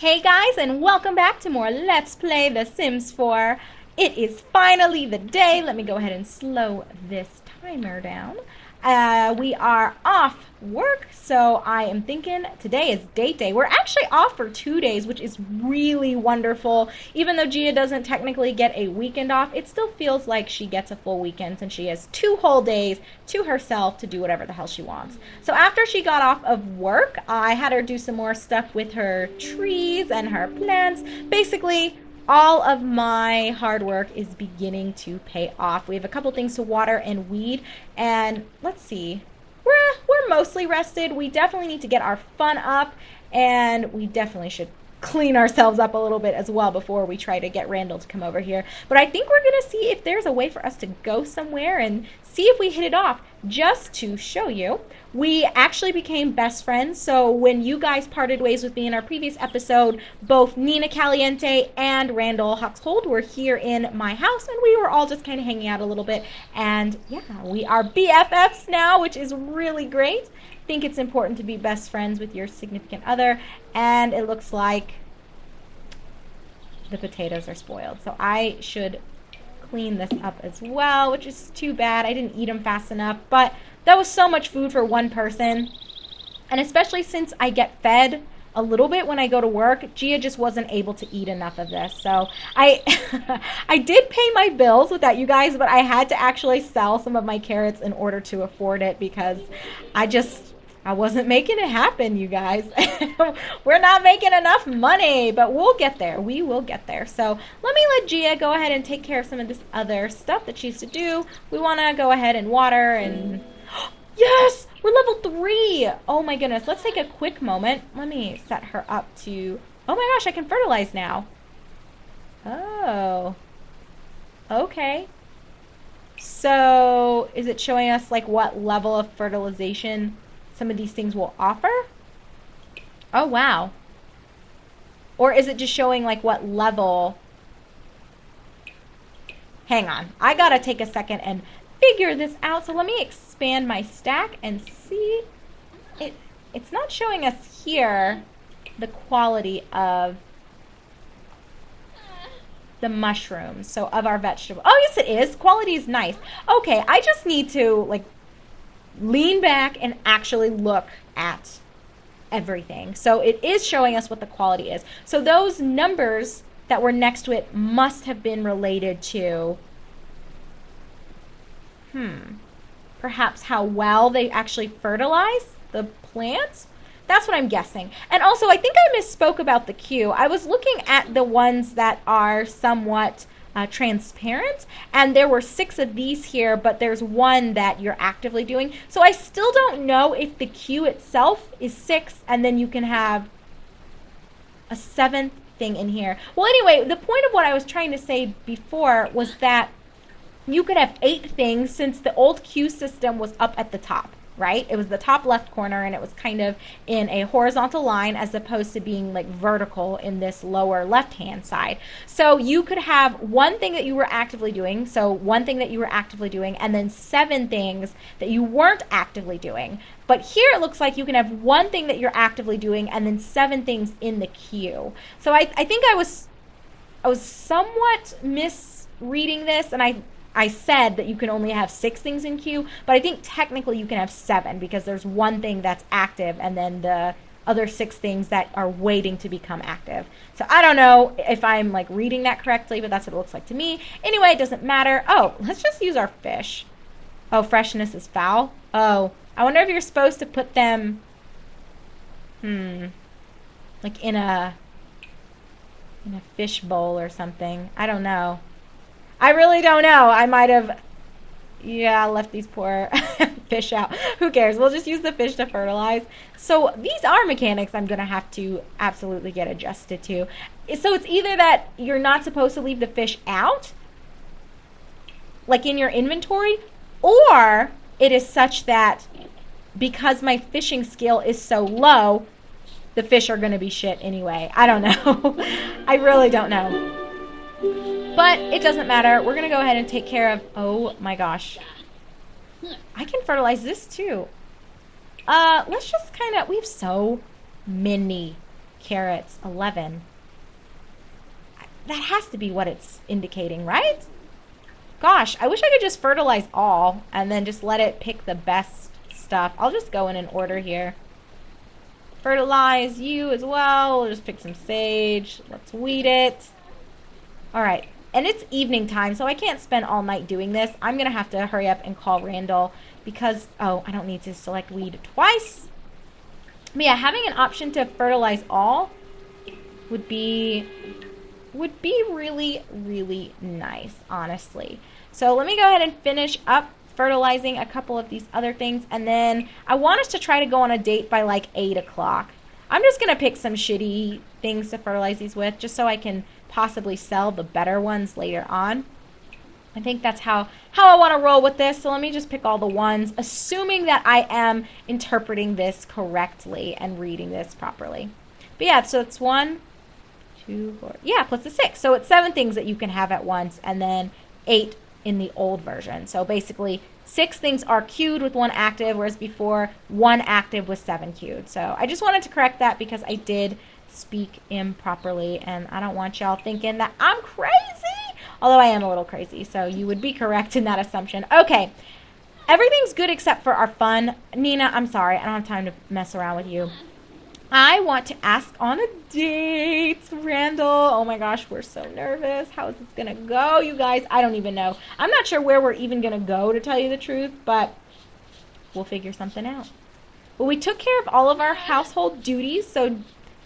Hey guys, and welcome back to more Let's Play The Sims 4. It is finally the day. Let me go ahead and slow this timer down. We are off work, so I am thinking today is date day. We're actually off for 2 days, which is really wonderful. Even though Gia doesn't technically get a weekend off, it still feels like she gets a full weekend since she has 2 whole days to herself to do whatever the hell she wants. So after she got off of work, I had her do some more stuff with her trees and her plants. Basically, all of my hard work is beginning to pay off. We have a couple things to water and weed, and let's see. We're mostly rested. We definitely need to get our fun up, and we definitely should clean ourselves up a little bit as well before we try to get Randall to come over here. But I think we're going to see if there's a way for us to go somewhere and see if we hit it off. Just to show you, we actually became best friends. So when you guys parted ways with me in our previous episode, both Nina Caliente and Randall Huxhold were here in my house, and we were all just kind of hanging out a little bit. And yeah, we are BFFs now, which is really great. I think it's important to be best friends with your significant other, and it looks like the potatoes are spoiled. So I should clean this up as well, which is too bad. I didn't eat them fast enough, but that was so much food for one person. And especially since I get fed a little bit when I go to work, Gia just wasn't able to eat enough of this. So I I did pay my bills with that, you guys, but I had to actually sell some of my carrots in order to afford it because I wasn't making it happen, you guys. We're not making enough money, but we'll get there. We will get there. So let me let Gia go ahead and take care of some of this other stuff that she needs to do. We want to go ahead and water and... Yes! We're level 3! Oh my goodness. Let's take a quick moment. Let me set her up to... Oh my gosh, I can fertilize now. Oh. Okay. So, is it showing us like what level of fertilization some of these things will offer? Oh, wow. Or is it just showing like what level? Hang on. I gotta take a second and figure this out. So let me expand my stack and see. It's not showing us here the quality of the mushrooms. So of our vegetable. Oh, yes, it is. Quality is nice. Okay, I just need to like lean back and actually look at everything. So it is showing us what the quality is. So those numbers that were next to it must have been related to perhaps how well they actually fertilize the plants. That's what I'm guessing. And also, I think I misspoke about the queue. I was looking at the ones that are somewhat transparent, and there were 6 of these here, but there's one that you're actively doing. So I still don't know if the queue itself is 6 and then you can have a 7th thing in here. Well, anyway, the point of what I was trying to say before was that you could have 8 things since the old queue system was up at the top, right? It was the top left corner, and it was kind of in a horizontal line as opposed to being like vertical in this lower left-hand side. So you could have one thing that you were actively doing, so one thing that you were actively doing, and then 7 things that you weren't actively doing. But here it looks like you can have one thing that you're actively doing and then 7 things in the queue. So I think I was somewhat misreading this, and I said that you can only have 6 things in queue, but I think technically you can have 7 because there's one thing that's active and then the other 6 things that are waiting to become active. So I don't know if I'm like reading that correctly, but that's what it looks like to me. Anyway, it doesn't matter. Oh, let's just use our fish. Oh, freshness is foul. Oh, I wonder if you're supposed to put them, like in a fish bowl or something. I don't know. I really don't know. I might have, left these poor fish out. Who cares? We'll just use the fish to fertilize. So these are mechanics I'm going to have to absolutely get adjusted to. So it's either that you're not supposed to leave the fish out, like in your inventory, or it is such that because my fishing skill is so low, the fish are going to be shit anyway. I don't know. I really don't know. But it doesn't matter. We're going to go ahead and take care of... Oh my gosh. I can fertilize this too. Let's just kind of... We have so many carrots, 11. That has to be what it's indicating, right? Gosh, I wish I could just fertilize all and then just let it pick the best stuff. I'll just go in an order here. Fertilize you as well. We'll just pick some sage. Let's weed it. All right. And it's evening time, so I can't spend all night doing this. I'm going to have to hurry up and call Randall because, oh, I don't need to select weed twice. But yeah, having an option to fertilize all would be really, really nice, honestly. So let me go ahead and finish up fertilizing a couple of these other things, and then I want us to try to go on a date by like 8 o'clock. I'm just going to pick some shitty things to fertilize these with just so I can possibly sell the better ones later on. I think that's how I want to roll with this. So let me just pick all the ones, assuming that I am interpreting this correctly and reading this properly. But yeah, so it's 1, 2, 4, yeah, plus the 6. So it's 7 things that you can have at once, and then 8 in the old version. So basically 6 things are queued with 1 active, whereas before 1 active was 7 queued. So I just wanted to correct that because I did speak improperly, and I don't want y'all thinking that I'm crazy, although I am a little crazy, so you would be correct in that assumption. Okay, everything's good except for our fun. Nina, I'm sorry, I don't have time to mess around with you. I want to ask on a date. Randall, oh my gosh, we're so nervous. How is this gonna go, you guys? I don't even know. I'm not sure where we're even gonna go, to tell you the truth, but we'll figure something out. Well, we took care of all of our household duties, so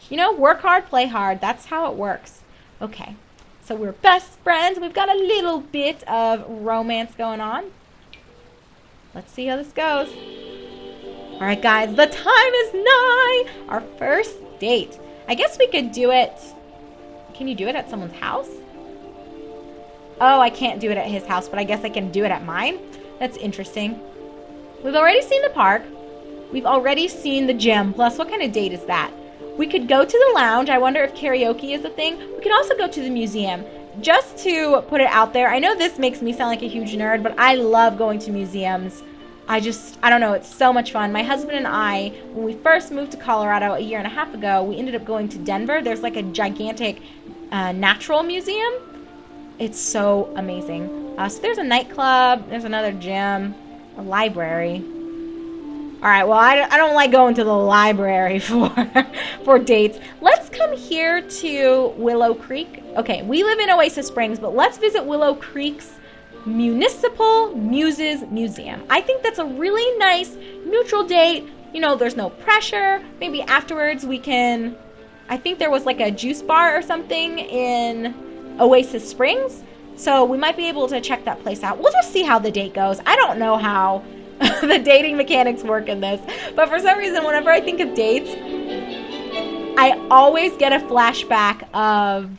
you know, work hard, play hard. That's how it works. Okay, so we're best friends. We've got a little bit of romance going on. Let's see how this goes. All right, guys, the time is nigh. Our first date. I guess we could do it. Can you do it at someone's house? Oh, I can't do it at his house, but I guess I can do it at mine. That's interesting. We've already seen the park. We've already seen the gym. Plus, what kind of date is that? We could go to the lounge. I wonder if karaoke is a thing. We could also go to the museum. Just to put it out there, I know this makes me sound like a huge nerd, but I love going to museums. I don't know, it's so much fun. My husband and I, when we first moved to Colorado a year and a half ago, we ended up going to Denver. There's like a gigantic natural museum. It's so amazing. So there's a nightclub, there's another gym, a library. All right, well, I don't like going to the library for dates. Let's come here to Willow Creek. Okay, we live in Oasis Springs, but let's visit Willow Creek's Municipal Muses Museum. I think that's a really nice neutral date. You know, there's no pressure. Maybe afterwards we can, I think there was like a juice bar or something in Oasis Springs. So we might be able to check that place out. We'll just see how the date goes. I don't know how the dating mechanics work in this, but for some reason, whenever I think of dates, I always get a flashback of,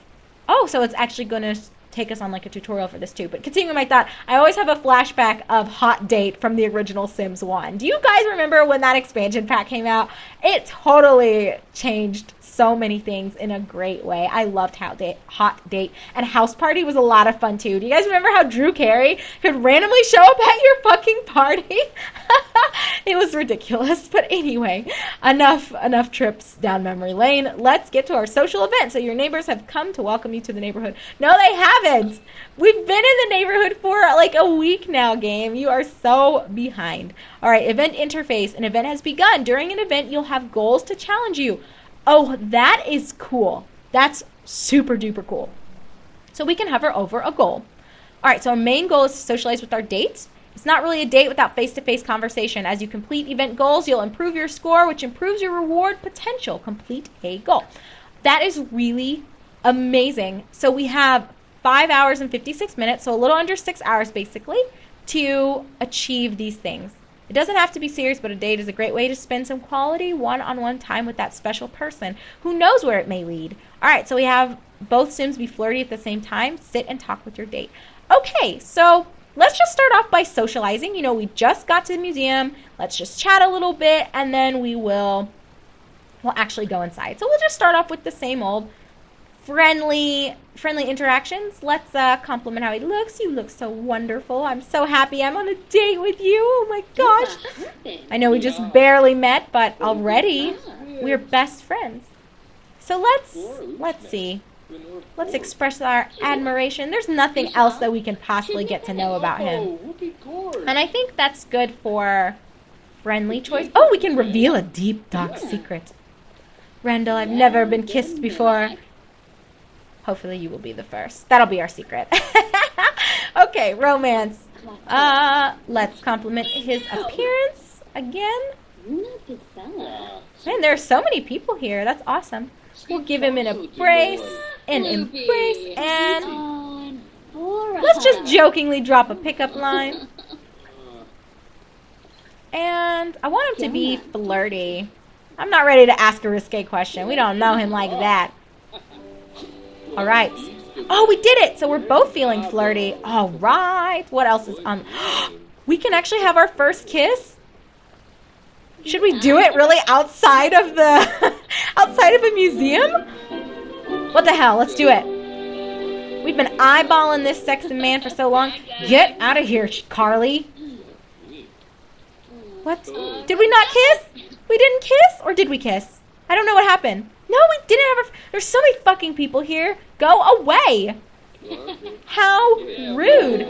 oh, so it's actually going to take us on like a tutorial for this too. But continuing my thought, I always have a flashback of Hot Date from the original Sims 1. Do you guys remember when that expansion pack came out? It totally changed so many things in a great way. I loved Hot Date, and House Party was a lot of fun too. Do you guys remember how Drew Carey could randomly show up at your fucking party? It was ridiculous. But anyway, enough trips down memory lane. Let's get to our social event. So your neighbors have come to welcome you to the neighborhood. No, they haven't. We've been in the neighborhood for like a week now, game. You are so behind. All right, event interface. An event has begun. During an event, you'll have goals to challenge you. Oh, that is cool. That's super duper cool. So we can hover over a goal. All right, so our main goal is to socialize with our dates. It's not really a date without face-to-face conversation. As you complete event goals, you'll improve your score, which improves your reward potential. Complete a goal. That is really amazing. So we have 5 hours and 56 minutes, so a little under 6 hours basically, to achieve these things. It doesn't have to be serious, but a date is a great way to spend some quality one-on-one time with that special person. Who knows where it may lead? All right, so we have both Sims be flirty at the same time. Sit and talk with your date. Okay, so let's just start off by socializing. You know, we just got to the museum. Let's just chat a little bit, and then we'll actually go inside. So we'll just start off with the same old friendly interactions. Let's compliment how he looks. You look so wonderful. I'm so happy I'm on a date with you. Oh my gosh. I know we just barely met, but already we're best friends. So let's see. Let's express our admiration. There's nothing else that we can possibly get to know about him. And I think that's good for friendly choice. Oh, we can reveal a deep, dark secret. Randall, I've never been kissed before. Hopefully you will be the first. That'll be our secret. Okay, romance. Let's compliment his appearance again. Man, there are so many people here. That's awesome. We'll give him an embrace, and let's just jokingly drop a pickup line. And I want him to be flirty. I'm not ready to ask a risque question. We don't know him like that. All right. Oh, we did it. So we're both feeling flirty. All right. What else is on? We can actually have our first kiss. Should we do it really outside of the outside of a museum? What the hell? Let's do it. We've been eyeballing this sexy man for so long. Get out of here, Carly. What? Did we not kiss? We didn't kiss? Or did we kiss? I don't know what happened. No, we didn't have there's so many fucking people here. Go away. How rude.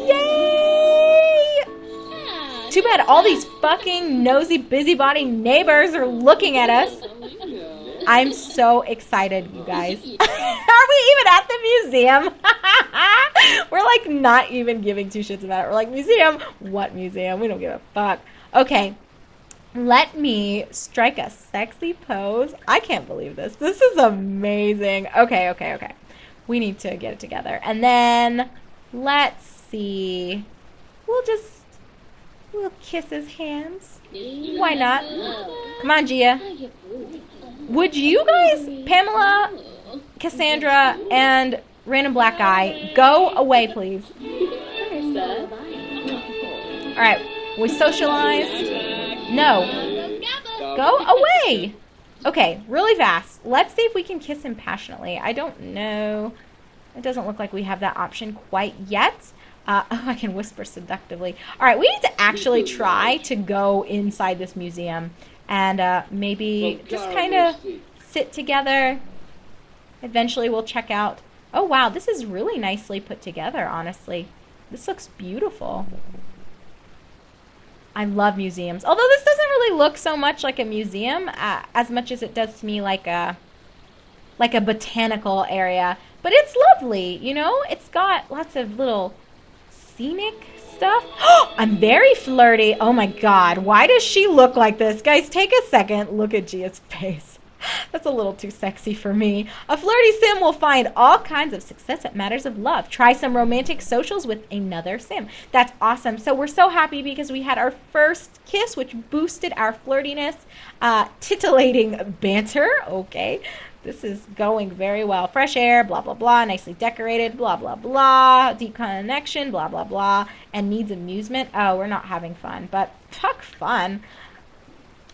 Yay! Too bad all these fucking nosy busybody neighbors are looking at us. I'm so excited, you guys. Are we even at the museum? We're like not even giving two shits about it. We're like, museum? What museum? We don't give a fuck. Okay. Let me strike a sexy pose. I can't believe this. This is amazing. Okay. We need to get it together. And then, let's see. We'll kiss his hands. Why not? Come on, Gia. Would you guys, Pamela, Cassandra, and Random Black Guy, go away, please? Alright, we socialized. No. Go away. Okay, really fast. Let's see if we can kiss him passionately. I don't know. It doesn't look like we have that option quite yet. Oh, I can whisper seductively. All right, we need to actually try to go inside this museum and maybe just kind of sit together. Eventually we'll check out. Oh, wow, this is really nicely put together, honestly. This looks beautiful. I love museums. Although this doesn't really look so much like a museum as much as it does to me like a botanical area. But it's lovely, you know? It's got lots of little scenic stuff. I'm very flirty. Oh my god, why does she look like this? Guys, take a second. Look at Gia's face. That's a little too sexy for me. A flirty sim will find all kinds of success at matters of love. Try some romantic socials with another sim. That's awesome. So we're so happy because we had our first kiss, which boosted our flirtiness. Titillating banter. Okay. This is going very well. Fresh air, blah, blah, blah. Nicely decorated, blah, blah, blah. Deep connection, blah, blah, blah. And needs amusement. Oh, we're not having fun. But fuck fun.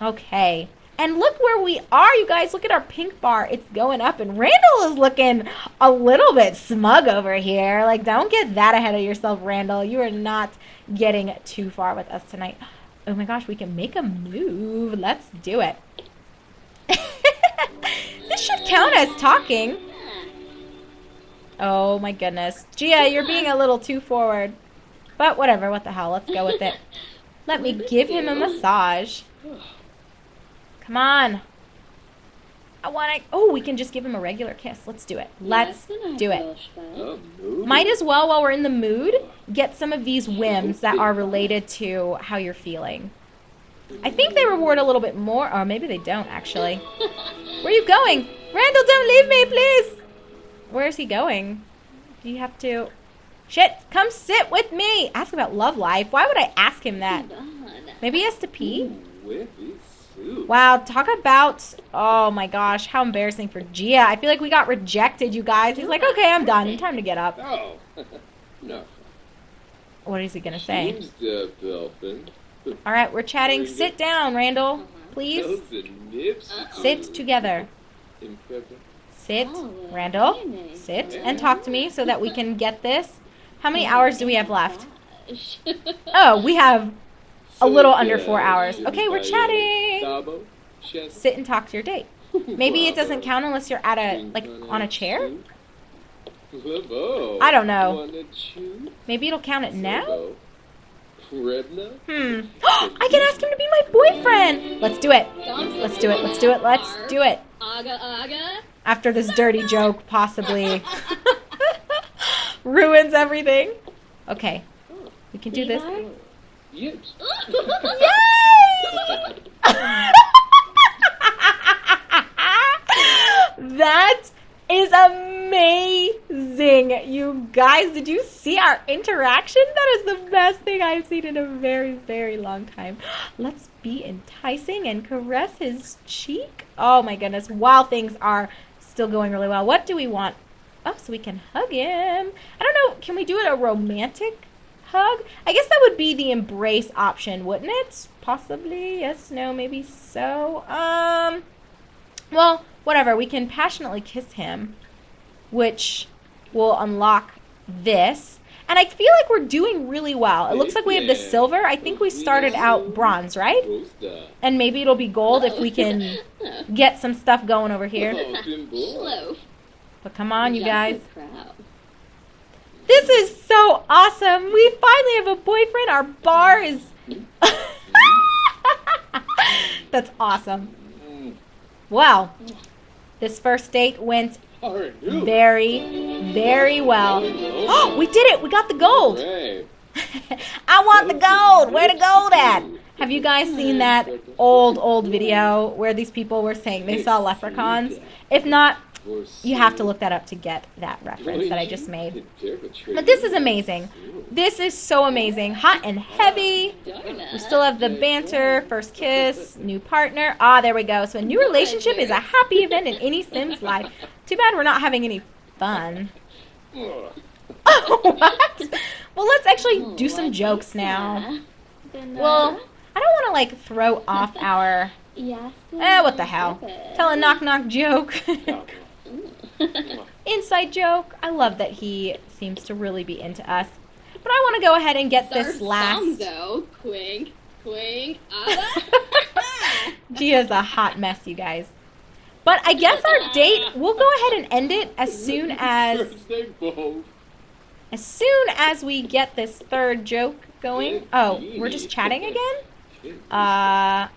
Okay. And look where we are, you guys. Look at our pink bar. It's going up. And Randall is looking a little bit smug over here. Like, don't get that ahead of yourself, Randall. You are not getting too far with us tonight. Oh, my gosh. We can make a move. Let's do it. This should count as talking. Oh, my goodness. Gia, you're being a little too forward. But whatever. What the hell? Let's go with it. Let me give him a massage. Come on. I want to... Oh, we can just give him a regular kiss. Let's do it. Let's do it. Might as well, while we're in the mood, get some of these whims that are related to how you're feeling. I think they reward a little bit more. Or maybe they don't, actually. Where are you going? Randall, don't leave me, please. Where is he going? Do you have to... Shit, come sit with me. Ask about love life. Why would I ask him that? Maybe he has to pee? Wow, talk about, oh my gosh, how embarrassing for Gia. I feel like we got rejected, you guys. He's like, okay, I'm done. Time to get up. Oh, no. What is he going to say? All right, we're chatting. Sit down, Randall, please. Sit together. Sit, Randall. Sit and talk to me so that we can get this. How many hours do we have left? Oh, we have... a little under 4 hours. Okay, we're chatting. Sit and talk to your date. Maybe it doesn't count unless you're at a, like, on a chair? I don't know. Maybe it'll count it now? I can ask him to be my boyfriend. Let's do it. Let's do it. Let's do it. Let's do it. After this dirty joke possibly ruins everything. Okay. We can do this. Yay! That is amazing, you guys. Did you see our interaction? That is the best thing I've seen in a very, very long time. Let's be enticing and caress his cheek. Oh my goodness, while things are still going really well. What do we want? Oh, so we can hug him. I don't know, can we do it a romantic hug? I guess that would be the embrace option, wouldn't it? Possibly, yes, no, maybe so. Well, whatever, we can passionately kiss him, which will unlock this. And I feel like we're doing really well. It looks like we have the silver. I think we started out bronze, right? And maybe it'll be gold if we can get some stuff going over here. But come on, you guys. This is so awesome. We finally have a boyfriend. Our bar is... That's awesome. Well, this first date went very, very well. Oh, we did it. We got the gold. I want the gold. Where the gold at? Have you guys seen that old video where these people were saying they saw leprechauns? If not, you have to look that up to get that reference that I just made. But this is amazing. This is so amazing. Hot and heavy. We still have the banter, first kiss, new partner. Ah, there we go. So a new relationship is a happy event in any Sim's life. Too bad we're not having any fun. Oh, what? Well, let's actually do some jokes now. Well, I don't want to, like, throw off our... what the hell. Tell a knock-knock joke. Inside joke. I love that he seems to really be into us. But I want to go ahead and get this last... Quink, quink, Gia's a hot mess, you guys. But I guess our date, we'll go ahead and end it as soon as we get this third joke going. Oh, we're just chatting again? You know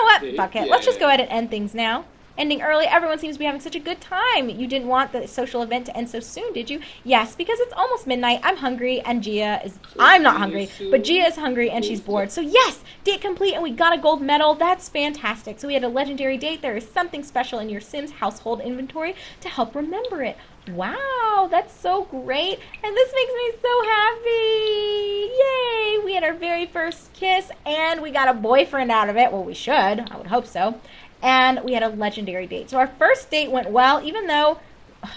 what? Fuck it. Let's just go ahead and end things now. Ending early. Everyone seems to be having such a good time. You didn't want the social event to end so soon, did you? Yes, because it's almost midnight. I'm hungry, and Gia is... I'm not hungry, but Gia is hungry, and she's bored. So yes, date complete, and we got a gold medal. That's fantastic. So we had a legendary date. There is something special in your Sims household inventory to help remember it. Wow, that's so great. And this makes me so happy. Yay! We had our very first kiss, and we got a boyfriend out of it. Well, we should. I would hope so. And we had a legendary date. So our first date went well, even though...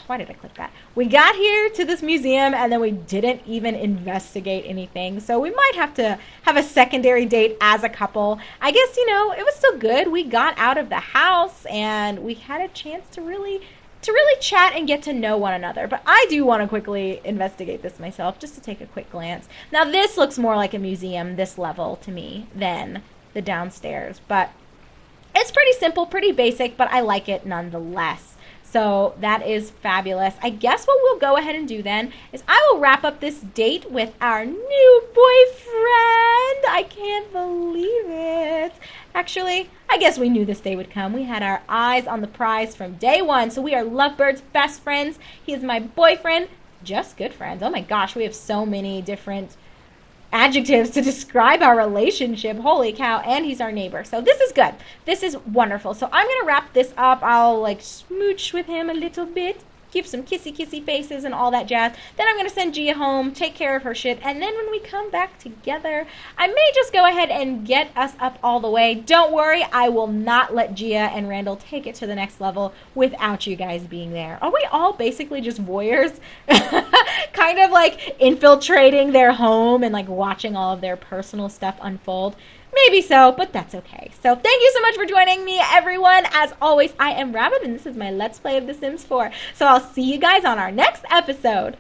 why did I click that? We got here to this museum, and then we didn't even investigate anything. So we might have to have a secondary date as a couple. I guess, you know, it was still good. We got out of the house, and we had a chance to really chat and get to know one another. But I do want to quickly investigate this myself, just to take a quick glance. Now, this looks more like a museum, this level, to me, than the downstairs. But it's pretty simple, pretty basic, but I like it nonetheless. So that is fabulous. I guess what we'll go ahead and do then is I will wrap up this date with our new boyfriend. I can't believe it. Actually, I guess we knew this day would come. We had our eyes on the prize from day one. So we are lovebirds, best friends. He is my boyfriend, just good friends. Oh my gosh, we have so many different adjectives to describe our relationship. Holy cow. And he's our neighbor. So this is good. This is wonderful. So I'm going to wrap this up. I'll like smooch with him a little bit. Give some kissy faces and all that jazz. Then I'm going to send Gia home, take care of her shit. And then when we come back together, I may just go ahead and get us up all the way. Don't worry. I will not let Gia and Randall take it to the next level without you guys being there. Are we all basically just voyeurs? Kind of like infiltrating their home and like watching all of their personal stuff unfold. Maybe so, but that's okay. So thank you so much for joining me, everyone. As always, I am Rabbit, and this is my Let's Play of The Sims 4. So I'll see you guys on our next episode.